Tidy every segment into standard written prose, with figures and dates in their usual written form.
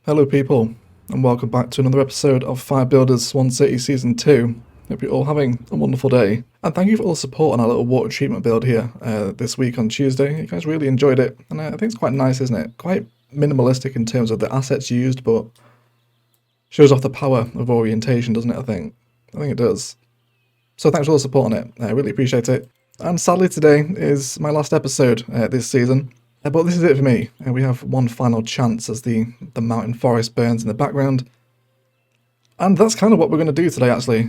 Hello people, and welcome back to another episode of Fire Builders Swan City Season 2. Hope you're all having a wonderful day. And thank you for all the support on our little water treatment build here this week on Tuesday. You guys really enjoyed it, and I think it's quite nice, isn't it? Quite minimalistic in terms of the assets used, but shows off the power of orientation, doesn't it, I think? I think it does. So thanks for all the support on it, I really appreciate it. And sadly today is my last episode this season. But this is it for me. We have one final chance as the mountain forest burns in the background. And that's kind of what we're going to do today, actually.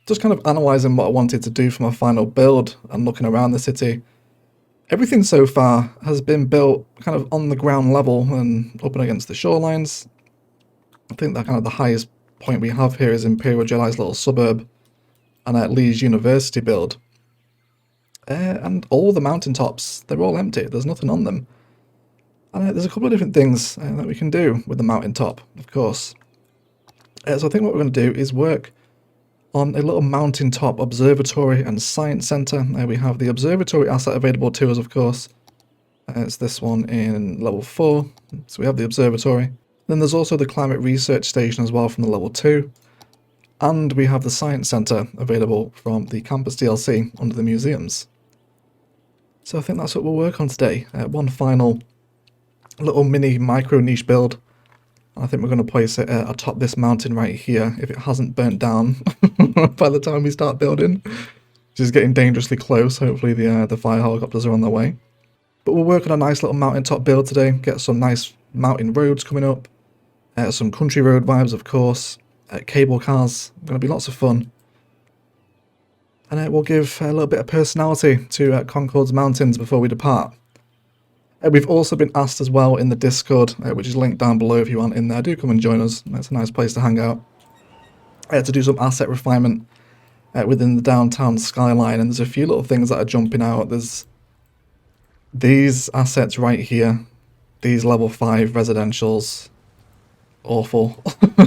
Just kind of analysing what I wanted to do for my final build and looking around the city. Everything so far has been built kind of on the ground level and up and against the shorelines. I think that kind of the highest point we have here is Imperial Jedi's little suburb and at Lee's University build. And all the mountaintops, they're all empty, there's nothing on them. And there's a couple of different things that we can do with the mountaintop, of course. So I think what we're going to do is work on a little mountaintop observatory and science centre. We have the observatory asset available to us, of course. It's this one in level 4, so we have the observatory. Then there's also the climate research station as well from the level 2. And we have the science centre available from the campus DLC under the museums. So I think that's what we'll work on today. One final little mini micro niche build. I think we're going to place it atop this mountain right here if it hasn't burnt down by the time we start building. Which is getting dangerously close. Hopefully the fire helicopters are on their way. But we'll work on a nice little mountaintop build today. Get some nice mountain roads coming up. Some country road vibes, of course. Cable cars. Going to be lots of fun. And we'll give a little bit of personality to Concord's Mountains before we depart. We've also been asked as well in the Discord, which is linked down below if you aren't in there. Do come and join us. It's a nice place to hang out. To do some asset refinement within the downtown skyline. And there's a few little things that are jumping out. There's these assets right here. These level 5 residentials. Awful.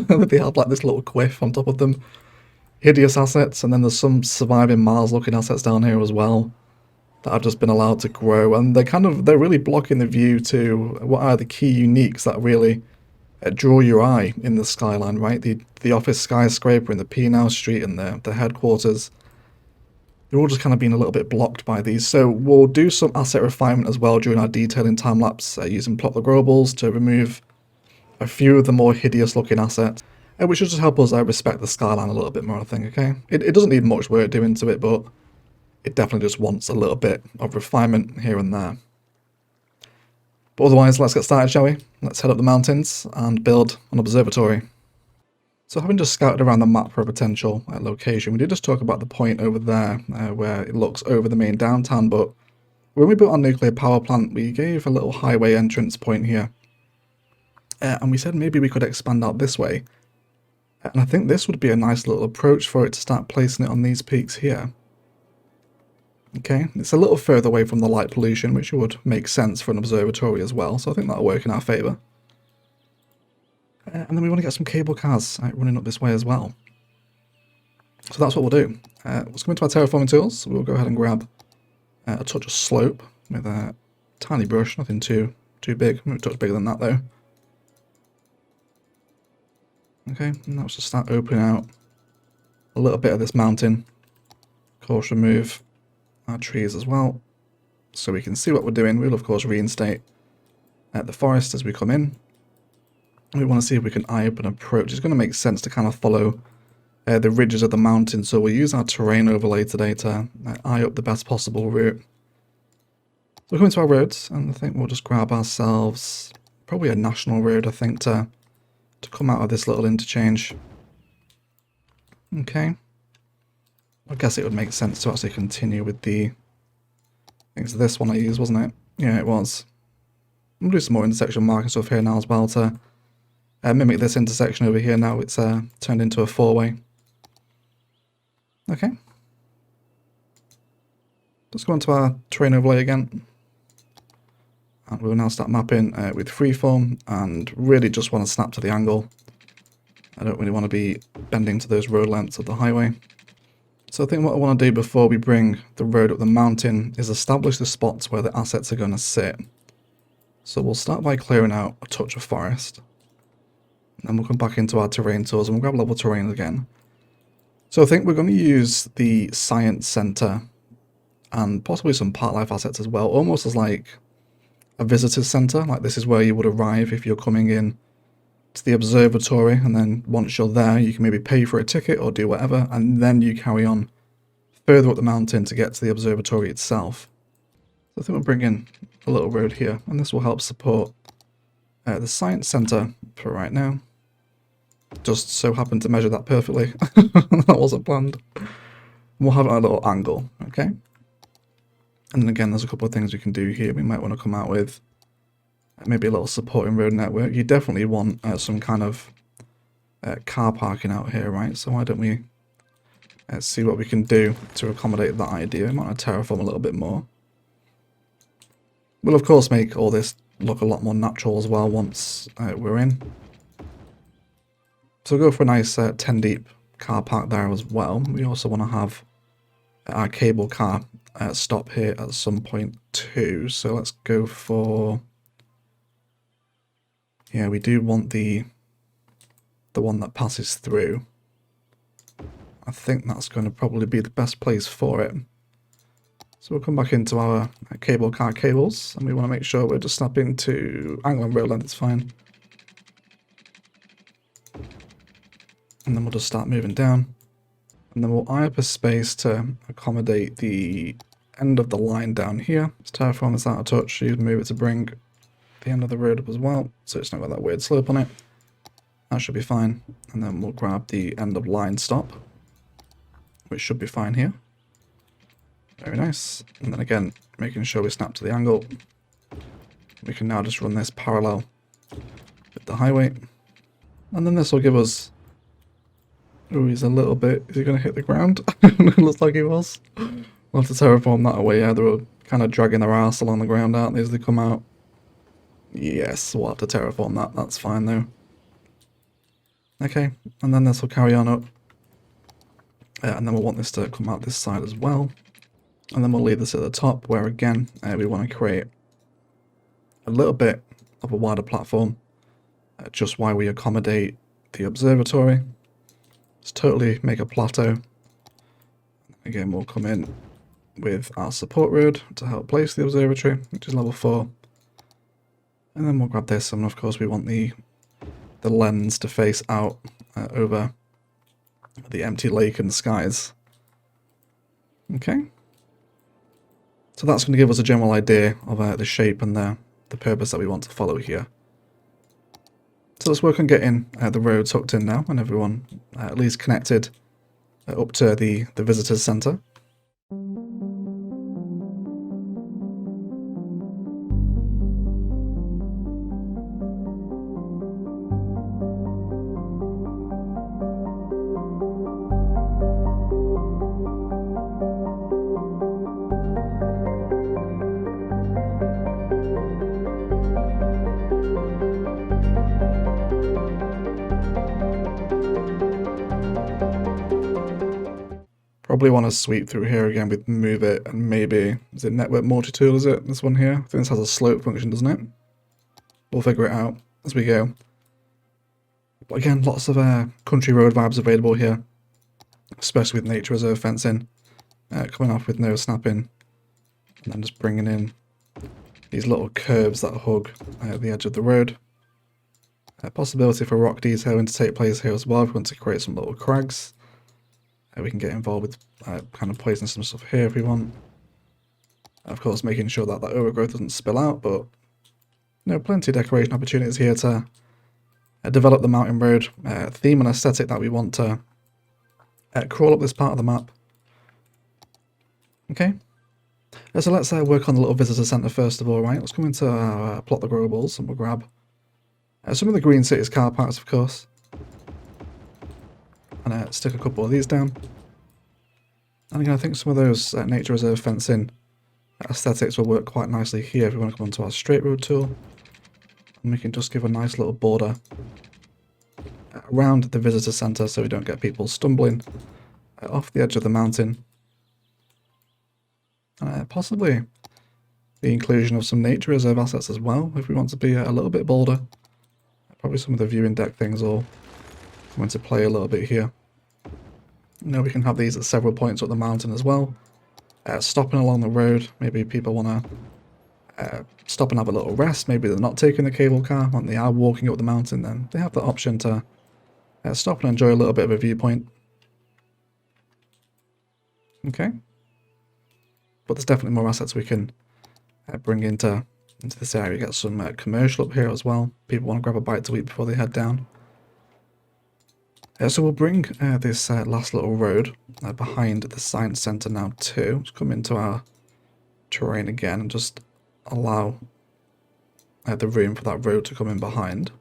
They have like this little quiff on top of them. Hideous assets, and then there's some surviving Mars looking assets down here as well that have just been allowed to grow, and they're really blocking the view to what are the key uniques that really draw your eye in the skyline, right? The office skyscraper and the P&L Street and the headquarters. They're all just kind of being a little bit blocked by these, so we'll do some asset refinement as well during our detailing time-lapse using plot the globals to remove a few of the more hideous looking assets. Which will just help us respect the skyline a little bit more, I think, okay? It doesn't need much work doing to it, but it definitely just wants a little bit of refinement here and there. But otherwise, let's get started, shall we? Let's head up the mountains and build an observatory. So having just scouted around the map for a potential location, we did just talk about the point over there where it looks over the main downtown, but when we built our nuclear power plant, we gave a little highway entrance point here. And we said maybe we could expand out this way. And I think this would be a nice little approach for it to start placing it on these peaks here. Okay, it's a little further away from the light pollution, which would make sense for an observatory as well, so I think that'll work in our favour. And then we want to get some cable cars running up this way as well. So that's what we'll do. Let's come into our terraforming tools. We'll go ahead and grab a touch of slope with a tiny brush, nothing too big, maybe a touch bigger than that though. Okay, and let's just start opening out a little bit of this mountain. Of course, remove our trees as well, so we can see what we're doing. We'll of course reinstate the forest as we come in. We want to see if we can eye up an approach. It's going to make sense to kind of follow the ridges of the mountain, so we'll use our terrain overlay today to eye up the best possible route. So we're coming to our roads, and I think we'll just grab ourselves probably a national road, I think, to come out of this little interchange. Okay. I guess it would make sense to actually continue with I think it's this one I used, wasn't it? Yeah, it was. I'm going to do some more intersection marking stuff here now as well to mimic this intersection over here now. It's turned into a 4-way. Okay. Let's go into our terrain overlay again. And we'll now start mapping with freeform and really just want to snap to the angle. I don't really want to be bending to those road lengths of the highway. So I think what I want to do before we bring the road up the mountain is establish the spots where the assets are going to sit. So we'll start by clearing out a touch of forest. And we'll come back into our terrain tools and we'll grab level terrain again. So I think we're going to use the Science Center and possibly some part life assets as well, almost as like a visitor center. Like this is where you would arrive if you're coming in to the observatory, and then once you're there you can maybe pay for a ticket or do whatever, and then you carry on further up the mountain to get to the observatory itself. So I think we'll bring in a little road here, and this will help support the Science Center for right now. Just so happened to measure that perfectly. That wasn't planned. We'll have it at a little angle, okay? And then again, there's a couple of things we can do here. We might want to come out with maybe a little supporting road network. You definitely want some kind of car parking out here, right? So why don't we see what we can do to accommodate that idea. We might want to terraform a little bit more. We'll of course make all this look a lot more natural as well once we're in. So we'll go for a nice 10 deep car park there as well. We also want to have our cable car stop here at some point too. So let's go for... Yeah, we do want the one that passes through. I think that's going to probably be the best place for it. So we'll come back into our cable car cables, and we want to make sure we're just snapping to angle and road length, it's fine. And then we'll just start moving down. And then we'll eye up a space to accommodate the end of the line down here. Let's terraform this out of touch, so you can move it to bring the end of the road up as well, so it's not got that weird slope on it. That should be fine. And then we'll grab the end of line stop, which should be fine here. Very nice. And then again, making sure we snap to the angle. We can now just run this parallel with the highway. And then this will give us... Oh, he's a little bit... Is he going to hit the ground? It looks like he was. We'll have to terraform that away. Yeah, they were kind of dragging their ass along the ground, aren't they, as they come out? Yes, we'll have to terraform that. That's fine, though. Okay, and then this will carry on up. And then we'll want this to come out this side as well. And then we'll leave this at the top, where again, we want to create a little bit of a wider platform, just while we accommodate the observatory. Let's totally make a plateau. Again, we'll come in with our support road to help place the observatory, which is level 4. And then we'll grab this, and of course we want the lens to face out over the empty lake and skies. Okay. So that's going to give us a general idea of the shape and the purpose that we want to follow here. So let's work on getting the roads hooked in now, and everyone at least connected up to the visitors centre. Probably want to sweep through here again with move it, and maybe, is it network multi-tool, is it? This one here? I think this has a slope function, doesn't it? We'll figure it out as we go. But again, lots of country road vibes available here, especially with nature reserve fencing, coming off with no snapping, and then just bringing in these little curves that hug the edge of the road. Possibility for rock detailing to take place here as well if we want to create some little crags. We can get involved with kind of placing some stuff here if we want. Of course, making sure that that overgrowth doesn't spill out, but plenty of decoration opportunities here to develop the mountain road theme and aesthetic that we want to crawl up this part of the map. Okay, so let's work on the little visitor centre first of all, right? Let's come into plot the growables, and we'll grab some of the green cities car parks, of course. And stick a couple of these down. And again, I think some of those nature reserve fencing aesthetics will work quite nicely here if we want to come onto our straight road tool. And we can just give a nice little border around the visitor centre so we don't get people stumbling off the edge of the mountain. And possibly the inclusion of some nature reserve assets as well, if we want to be a little bit bolder. probably some of the viewing deck things will come into play a little bit here. Now we can have these at several points up the mountain as well. Stopping along the road, maybe people want to stop and have a little rest. Maybe they're not taking the cable car and they are walking up the mountain, then they have the option to stop and enjoy a little bit of a viewpoint. Okay. But there's definitely more assets we can bring into this area. Get some commercial up here as well. People want to grab a bite to eat before they head down. So we'll bring this last little road behind the science centre now too. Let's come into our terrain again and just allow the room for that road to come in behind.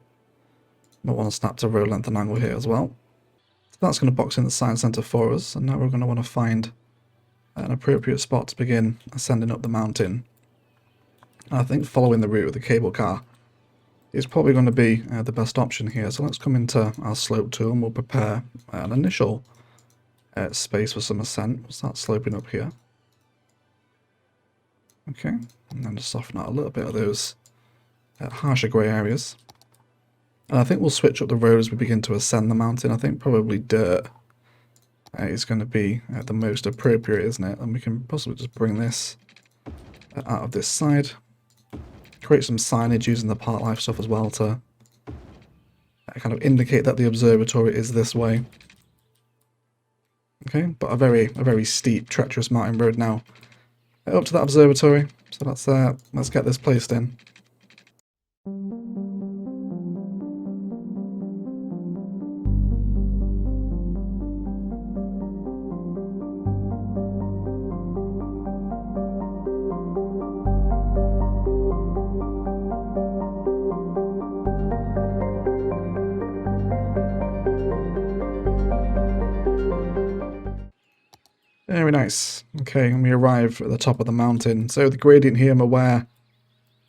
Might want to snap to road length and angle here as well. So that's going to box in the science centre for us, and now we're going to want to find an appropriate spot to begin ascending up the mountain. I think following the route of the cable car is probably going to be the best option here. So let's come into our slope tool and we'll prepare an initial space for some ascent. We'll start sloping up here. Okay, and then just soften out a little bit of those harsher grey areas. And I think we'll switch up the road as we begin to ascend the mountain. I think probably dirt is going to be the most appropriate, isn't it? And we can possibly just bring this out of this side. Create some signage using the park life stuff as well to kind of indicate that the observatory is this way. Okay, but a very steep, treacherous mountain road now up to that observatory. So let's get this placed in. Very nice. Okay, and we arrive at the top of the mountain. So the gradient here, I'm aware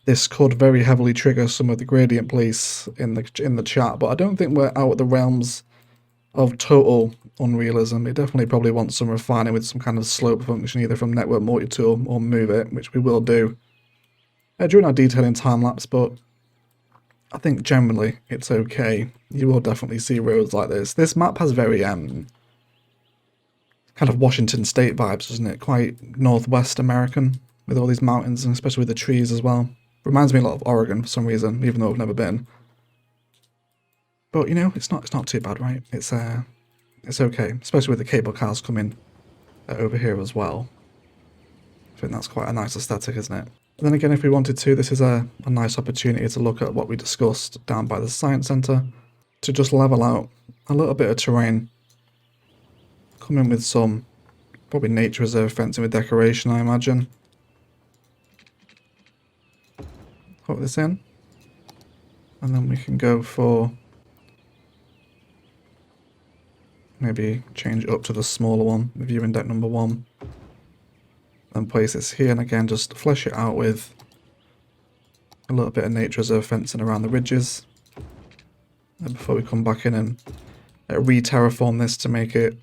this could very heavily trigger some of the gradient police in the chat, but I don't think we're out of the realms of total unrealism. It definitely probably wants some refining with some kind of slope function, either from Network Multi-Tool or Move It, which we will do during our detailing time-lapse, but I think generally it's okay. You will definitely see roads like this. This map has very kind of Washington State vibes, doesn't it? Quite Northwest American with all these mountains and especially with the trees as well. Reminds me a lot of Oregon for some reason, even though I've never been. But you know, it's not too bad, right? It's okay, especially with the cable cars coming over here as well. I think that's quite a nice aesthetic, isn't it? And then again, if we wanted to, this is a nice opportunity to look at what we discussed down by the Science Centre, to just level out a little bit of terrain. Come in with some, probably nature reserve fencing with decoration, I imagine. Put this in. And then we can go for, maybe change it up to the smaller one, the viewing deck number 1. Then place this here, and again just flesh it out with a little bit of nature reserve fencing around the ridges. And before we come back in and re-terraform this to make it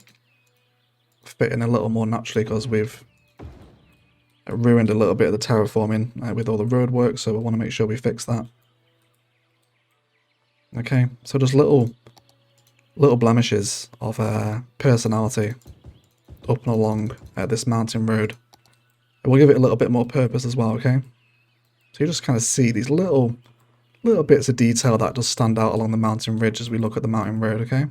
fit in a little more naturally, because we've ruined a little bit of the terraforming with all the road work, so we want to make sure we fix that. Okay, so just little blemishes of personality up and along this mountain road. And we'll give it a little bit more purpose as well, okay? So you just kind of see these little bits of detail that just stand out along the mountain ridge as we look at the mountain road, okay?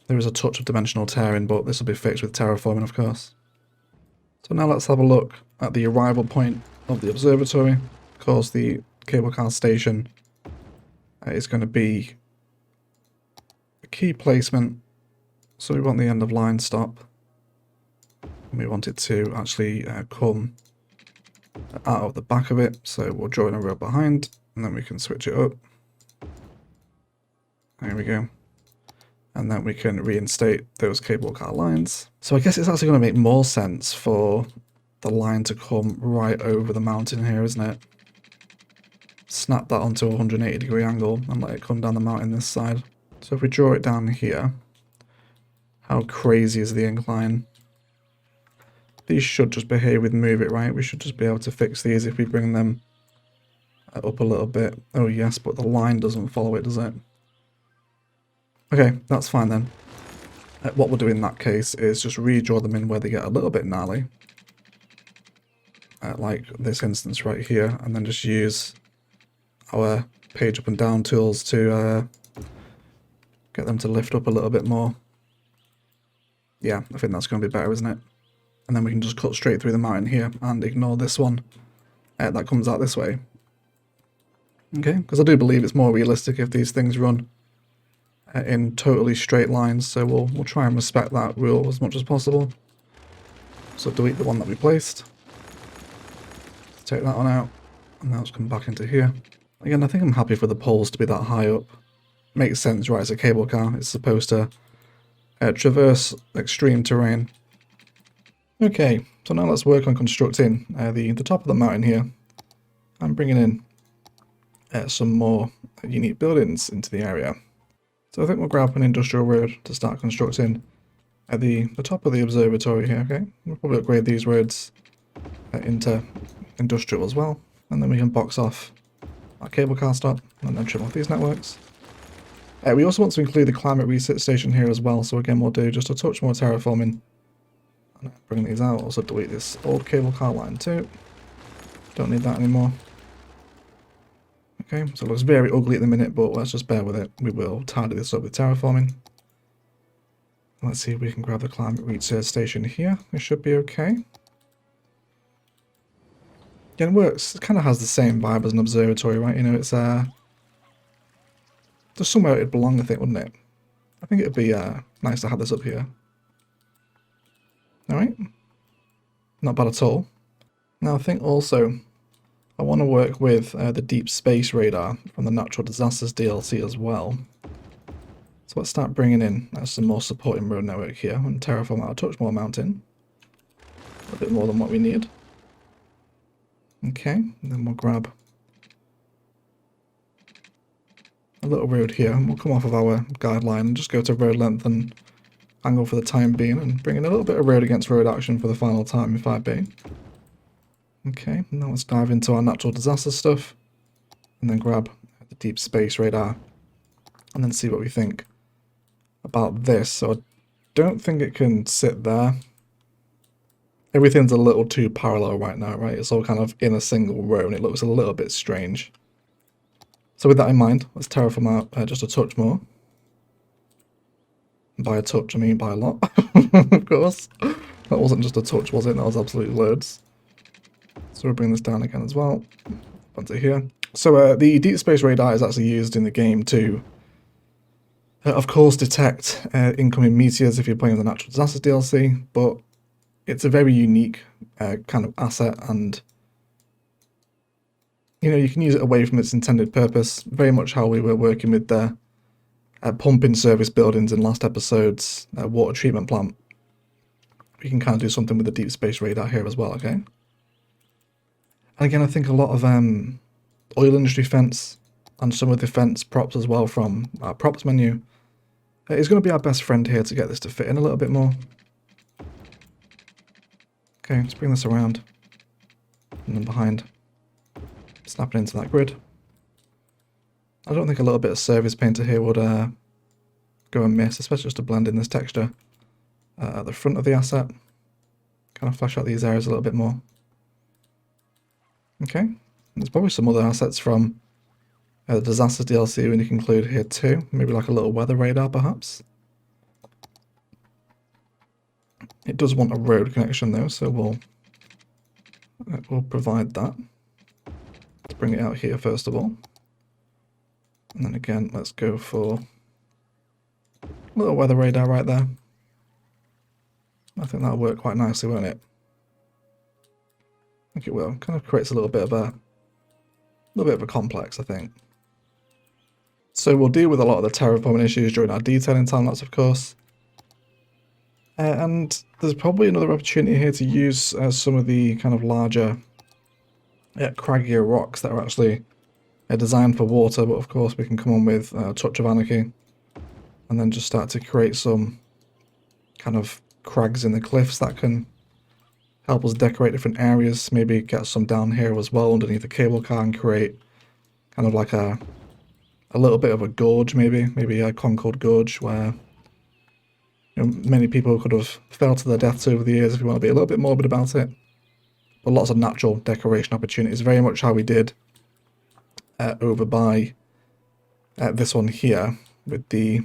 There is a touch of dimensional tearing, but this will be fixed with terraforming, of course. So now let's have a look at the arrival point of the observatory. Of course, the cable car station is going to be a key placement. So we want the end of line stop. And we want it to actually come out of the back of it. So we'll draw in a road behind, and then we can switch it up. There we go. And then we can reinstate those cable car lines. So I guess it's actually going to make more sense for the line to come right over the mountain here, isn't it? Snap that onto a 180-degree angle and let it come down the mountain this side. So if we draw it down here, how crazy is the incline? These should just behave with Move It, right? We should just be able to fix these if we bring them up a little bit. Oh yes, but the line doesn't follow it, does it? Okay, that's fine then. What we'll do in that case is just redraw them in where they get a little bit gnarly. Like this instance right here, and then just use our page up and down tools to get them to lift up a little bit more. Yeah, I think that's going to be better, isn't it? And then we can just cut straight through the mountain here and ignore this one that comes out this way. Okay, because I do believe it's more realistic if these things run in totally straight lines, so we'll try and respect that rule as much as possible. So delete the one that we placed. Let's take that one out, and now let's come back into here. Again, I think I'm happy for the poles to be that high up. Makes sense, right? It's a cable car. It's supposed to traverse extreme terrain. Okay, so now let's work on constructing the top of the mountain here. I'm bringing in some more unique buildings into the area. So I think we'll grab an industrial road to start constructing at the top of the observatory here, okay? We'll probably upgrade these roads into industrial as well. And then we can box off our cable car stop and then trim off these networks. We also want to include the climate reset station here as well, so again we'll do just a touch more terraforming. And bring these out, also delete this old cable car line too. Don't need that anymore. Okay, so it looks very ugly at the minute, but let's just bear with it. We will tidy this up with terraforming. Let's see if we can grab the climate research station here. It should be okay. Yeah, it works. It kind of has the same vibe as an observatory, right? You know, it's just somewhere it'd belong, I think, wouldn't it? I think it'd be nice to have this up here. Alright. Not bad at all. Now, I think also I want to work with the deep space radar from the Natural Disasters DLC as well. So let's start bringing in some more supporting road network here and terraform out a touch more mountain. A bit more than what we need. Okay, and then we'll grab a little road here and we'll come off of our guideline and just go to road length and angle for the time being and bring in a little bit of road against road action for the final time in 5B. Okay, now let's dive into our natural disaster stuff and then grab the deep space radar and then see what we think about this. So I don't think it can sit there. Everything's a little too parallel right now, right? It's all kind of in a single row and it looks a little bit strange. So with that in mind, let's terraform out just a touch more. And by a touch, I mean by a lot, of course. That wasn't just a touch, was it? That was absolutely loads. So we'll bring this down again as well, onto here. So the deep space radar is actually used in the game to, of course, detect incoming meteors if you're playing the Natural Disasters DLC, but it's a very unique kind of asset, and you know, you can use it away from its intended purpose, very much how we were working with the pumping service buildings in last episode's water treatment plant. We can kind of do something with the deep space radar here as well, okay? And again, I think a lot of oil industry fence and some of the fence props as well from our props menu is going to be our best friend here to get this to fit in a little bit more. Okay, let's bring this around and then behind, snap it into that grid. I don't think a little bit of surface painter here would go amiss, especially just to blend in this texture at the front of the asset. Kind of flesh out these areas a little bit more. Okay, there's probably some other assets from the Disasters DLC we need to include here too. Maybe like a little weather radar perhaps. It does want a road connection though, so we'll provide that. Let's bring it out here first of all. And then again, let's go for a little weather radar right there. I think that'll work quite nicely, won't it? I think it will. Kind of creates a little bit of a complex, I think. So we'll deal with a lot of the terraforming issues during our detailing time lapse, of course. And there's probably another opportunity here to use some of the kind of larger, craggier rocks that are actually designed for water, but of course we can come on with a touch of anarchy and then just start to create some kind of crags in the cliffs that can help us decorate different areas, maybe get some down here as well underneath the cable car and create kind of like a little bit of a gorge, maybe a Concord Gorge, where many people could have fell to their deaths over the years if you want to be a little bit morbid about it. But lots of natural decoration opportunities, very much how we did over by this one here with the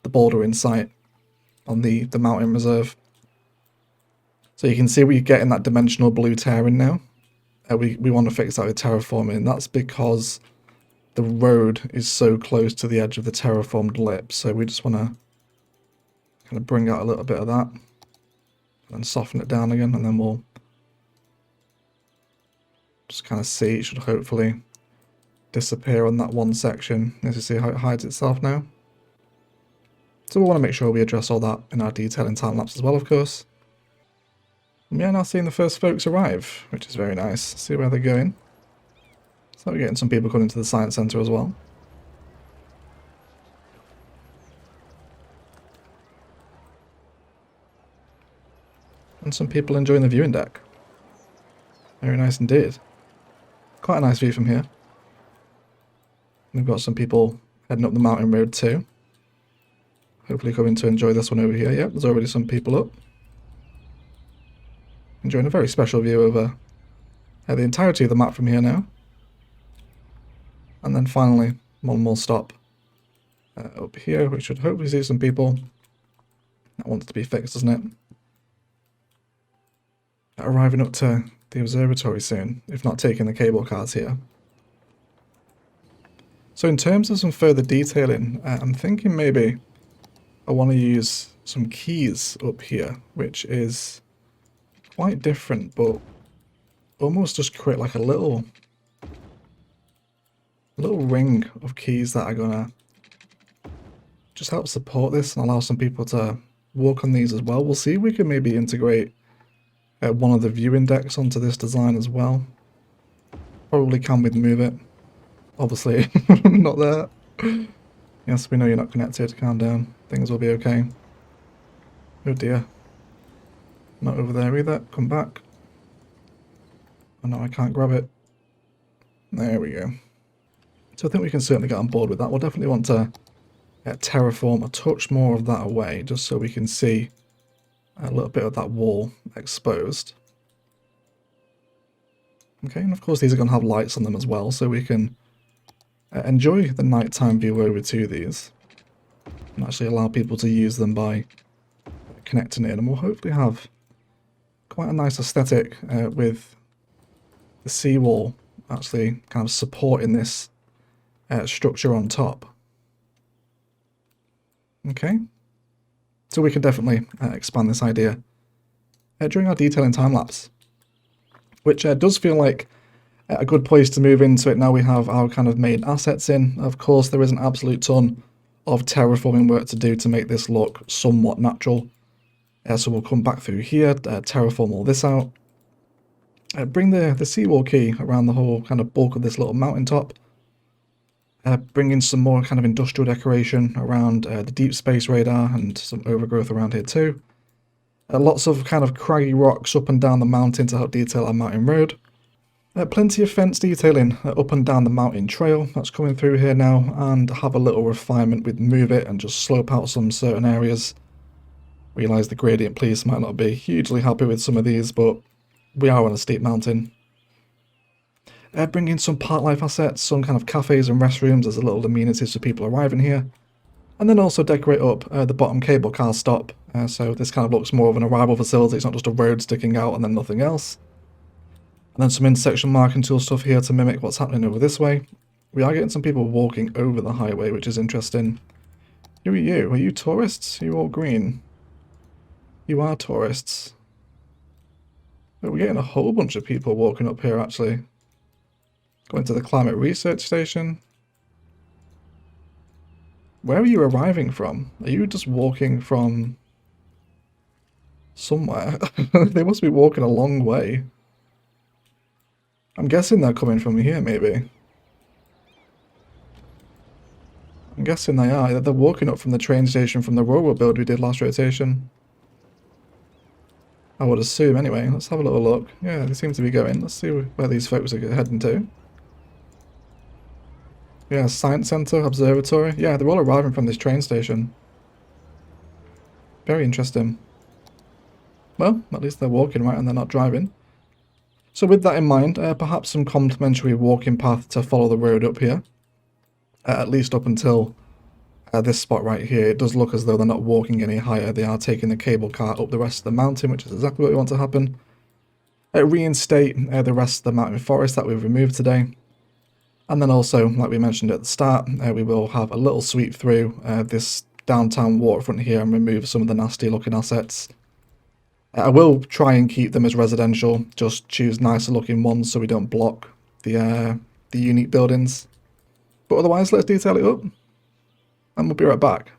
boulder in sight on the mountain reserve. So you can see we get in that dimensional blue tearing now. We want to fix that with terraforming. That's because the road is so close to the edge of the terraformed lip. So we just want to kind of bring out a little bit of that and soften it down again, and then we'll just kind of see it should hopefully disappear on that one section. As you see how it hides itself now. So we want to make sure we address all that in our detailing time lapse as well, of course. And we are now seeing the first folks arrive, which is very nice. See where they're going. So we're getting some people coming to the science centre as well. And some people enjoying the viewing deck. Very nice indeed. Quite a nice view from here. We've got some people heading up the mountain road too. Hopefully coming to enjoy this one over here. Yep, there's already some people up. Enjoying a very special view over the entirety of the map from here now. And then finally, one more stop up here, which should hopefully see some people. That wants to be fixed, doesn't it? Arriving up to the observatory soon, if not taking the cable cars here. So in terms of some further detailing, I'm thinking maybe I want to use some keys up here, which is quite different, but almost just create like a little ring of keys that are gonna just help support this and allow some people to walk on these as well. We'll see if we can maybe integrate one of the viewing decks onto this design as well. Probably can with Move It. Obviously, not there. Yes, we know you're not connected. Calm down. Things will be okay. Oh dear. Not over there either. Come back. Oh no, I can't grab it. There we go. So I think we can certainly get on board with that. We'll definitely want to terraform a touch more of that away, just so we can see a little bit of that wall exposed. Okay, and of course these are going to have lights on them as well, so we can enjoy the nighttime view over to these and actually allow people to use them by connecting in, and we'll hopefully have quite a nice aesthetic with the seawall actually kind of supporting this structure on top. Okay, so we can definitely expand this idea during our detailing time lapse, which does feel like a good place to move into it now we have our kind of main assets in. Of course, there is an absolute ton of terraforming work to do to make this look somewhat natural. So we'll come back through here, terraform all this out, bring the seawall key around the whole kind of bulk of this little mountaintop, bring in some more kind of industrial decoration around the deep space radar and some overgrowth around here too. Lots of kind of craggy rocks up and down the mountain to help detail our mountain road. Plenty of fence detailing up and down the mountain trail that's coming through here now, and have a little refinement with Move It and just slope out some certain areas. Realise the gradient police might not be hugely happy with some of these, but we are on a steep mountain. Bring in some park life assets, some kind of cafes and restrooms as a little amenities for people arriving here. And then also decorate up the bottom cable car stop, so this kind of looks more of an arrival facility. It's not just a road sticking out and then nothing else. And then some intersection marking tool stuff here to mimic what's happening over this way. We are getting some people walking over the highway, which is interesting. Who are you? Are you tourists? Are you all green? You are tourists. But we're getting a whole bunch of people walking up here, actually. Going to the climate research station. Where are you arriving from? Are you just walking from somewhere? They must be walking a long way. I'm guessing they're coming from here, maybe. I'm guessing they are. They're walking up from the train station from the railroad build we did last rotation. I would assume, anyway. Let's have a little look. Yeah, they seem to be going. Let's see where these folks are heading to. Yeah, Science Centre, Observatory. Yeah, they're all arriving from this train station. Very interesting. Well, at least they're walking, right, and they're not driving. So with that in mind, perhaps some complimentary walking path to follow the road up here. At least up until this spot right here. It does look as though they're not walking any higher. They are taking the cable car up the rest of the mountain, which is exactly what we want to happen. Reinstate the rest of the mountain forest that we've removed today. And then also, like we mentioned at the start, we will have a little sweep through this downtown waterfront here and remove some of the nasty looking assets. I will try and keep them as residential, just choose nicer looking ones so we don't block the unique buildings. But otherwise, let's detail it up, and we'll be right back.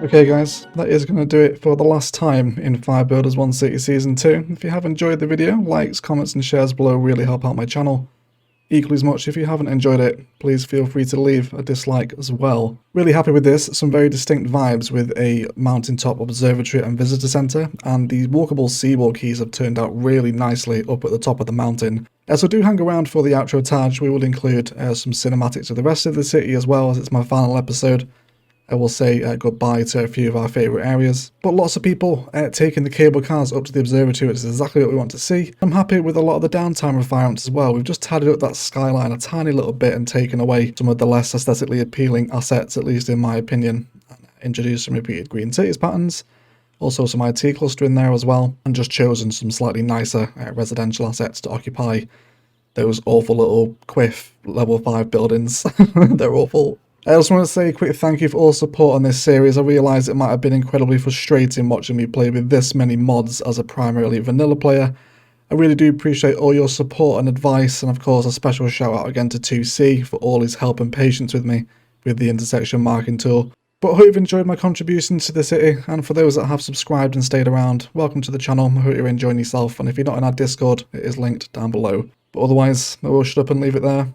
Okay guys, that is going to do it for the last time in Fire Builders 1 City Season 2. If you have enjoyed the video, likes, comments and shares below really help out my channel. Equally as much, if you haven't enjoyed it, please feel free to leave a dislike as well. Really happy with this, some very distinct vibes with a mountaintop observatory and visitor centre, and the walkable Seawall quays have turned out really nicely up at the top of the mountain. So do hang around for the outro tag. We will include some cinematics of the rest of the city as well, as it's my final episode. I will say goodbye to a few of our favourite areas. But lots of people taking the cable cars up to the observatory, which is exactly what we want to see. I'm happy with a lot of the downtime refinements as well. We've just tidied up that skyline a tiny little bit and taken away some of the less aesthetically appealing assets, at least in my opinion. Introduced some repeated green cities patterns, also some IT cluster in there as well, and just chosen some slightly nicer residential assets to occupy those awful little quiff level 5 buildings. They're awful. I also want to say a quick thank you for all support on this series. I realise it might have been incredibly frustrating watching me play with this many mods as a primarily vanilla player. I really do appreciate all your support and advice, and of course a special shout out again to 2C for all his help and patience with me with the intersection marking tool. But I hope you've enjoyed my contributions to the city, and for those that have subscribed and stayed around, welcome to the channel. I hope you're enjoying yourself, and if you're not in our Discord, it is linked down below. But otherwise, I will shut up and leave it there.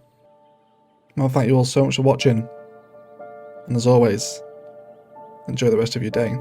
Well, thank you all so much for watching. And as always, enjoy the rest of your day.